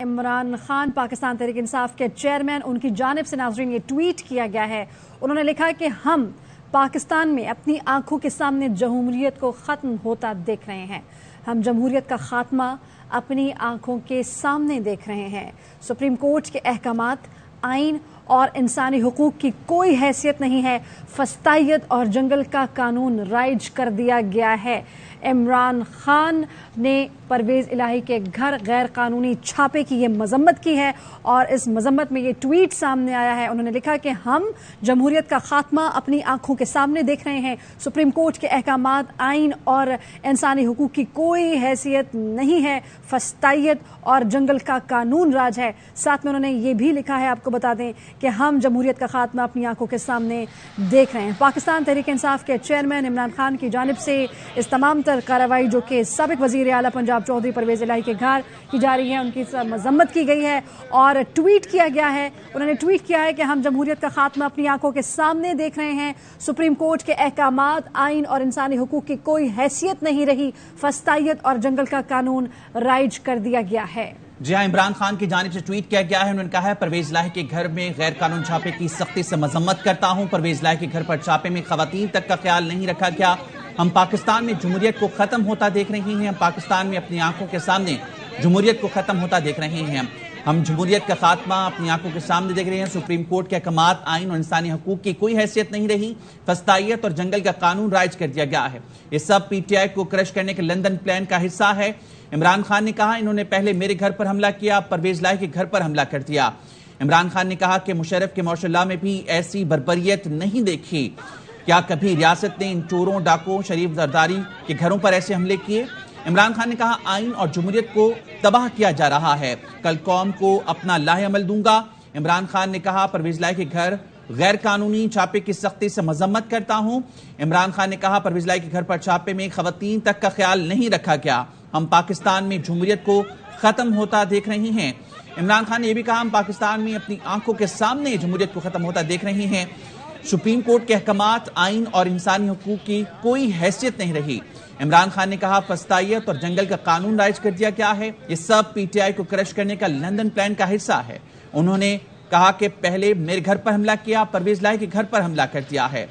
عمران خان پاکستان تحریک انصاف کے چیئرمین، ان کی جانب سے ناظرین یہ ٹویٹ کیا گیا ہے۔ انہوں نے لکھا کہ ہم پاکستان میں اپنی آنکھوں کے سامنے جمہوریت کو ختم ہوتا دیکھ رہے ہیں۔ ہم جمہوریت کا خاتمہ اپنی آنکھوں کے سامنے دیکھ رہے ہیں۔ سپریم کورٹ کے احکامات، آئین اور انسانی حقوق کی کوئی حیثیت نہیں ہے۔ فسطائیت اور جنگل کا قانون رائج کر دیا گیا ہے۔ عمران خان نے پرویز الہی کے گھر غیر قانونی چھاپے کی یہ مذمت کی ہے اور اس مذمت میں یہ ٹویٹ سامنے آیا ہے۔ انہوں نے لکھا کہ ہم جمہوریت کا خاتمہ اپنی آنکھوں کے سامنے دیکھ رہے ہیں۔ سپریم کورٹ کے احکامات، آئین اور انسانی حقوق کی کوئی حیثیت نہیں ہے۔ فسطائیت اور جنگل کا قانون راج ہے۔ ساتھ میں انہوں نے یہ بھی لکھا ہے، آپ کو بتا دیں کہ ہم جمہوریت کا خاتمہ اپنی آنکھوں کے سامنے دیکھ رہے ہیں۔ پاکستان تحریک انصاف کے چیئرمین عمران خان کی جانب سے اس تمام تر کارروائی جو کہ سابق وزیر اعلیٰ پنجاب چودھری پرویز الہی کے گھر کی جا رہی ہے، ان کی مذمت کی گئی ہے اور ٹویٹ کیا گیا ہے۔ انہوں نے ٹویٹ کیا ہے کہ ہم جمہوریت کا خاتمہ اپنی آنکھوں کے سامنے دیکھ رہے ہیں۔ سپریم کورٹ کے احکامات، آئین اور انسانی حقوق کی کوئی حیثیت نہیں رہی۔ فسطائیت اور جنگل کا قانون رائج کر دیا گیا ہے۔ جی ہاں، عمران خان کی جانب سے ٹویٹ کیا گیا ہے۔ انہوں نے کہا ہے پرویز الہی کے گھر میں غیر قانون چھاپے کی سختی سے مذمت کرتا ہوں۔ پرویز الہی کے گھر پر چھاپے میں خواتین تک کا خیال نہیں رکھا گیا۔ ہم پاکستان میں جمہوریت کو ختم ہوتا دیکھ رہے ہیں۔ ہم پاکستان میں اپنی آنکھوں کے سامنے جمہوریت کو ختم ہوتا دیکھ رہے ہیں۔ ہم جمہوریت کا خاتمہ اپنی آنکھوں کے سامنے دیکھ رہے ہیں۔ سپریم کورٹ کے احکامات، آئین اور انسانی حقوق کی کوئی حیثیت نہیں رہی۔ فسطائیت اور جنگل کا قانون رائج کر دیا گیا ہے۔ یہ سب پی ٹی آئی کو کرش کرنے کے لندن پلان کا حصہ ہے۔ عمران خان نے کہا انہوں نے پہلے میرے گھر پر حملہ کیا، پرویز الہی کے گھر پر حملہ کر دیا۔ عمران خان نے کہا کہ مشرف کے معاشرہ اللہ میں بھی ایسی بربریت نہیں دیکھی۔ کیا کبھی ریاست نے ان چوروں، ڈاکوں، شریف زرداری کے گھروں پر ایسے حملے کیے؟ عمران خان نے کہا آئین اور جمہوریت کو تباہ کیا جا رہا ہے، کل قوم کو اپنا لاہ عمل دوں گا۔ عمران خان نے کہا پرویز الہی کے گھر غیر قانونی چھاپے کی سختی سے مذمت کرتا ہوں۔ عمران خان نے کہا پرویز الہی کے گھر پر چھاپے میں خواتین تک کا خیال نہیں رکھا گیا۔ ہم پاکستان میں جمہوریت کو ختم ہوتا دیکھ رہے ہیں۔ عمران خان نے یہ بھی کہا ہم پاکستان میں اپنی آنکھوں کے سامنے جمہوریت کو ختم ہوتا دیکھ رہے ہیں۔ سپریم کورٹ کے احکامات، آئین اور انسانی حقوق کی کوئی حیثیت نہیں رہی۔ عمران خان نے کہا فسطائیت اور جنگل کا قانون رائج کر دیا گیا ہے۔ یہ سب پی ٹی آئی کو کرش کرنے کا لندن پلان کا حصہ ہے۔ انہوں نے کہا کہ پہلے میرے گھر پر حملہ کیا، پرویز الہی کے گھر پر حملہ کر دیا ہے۔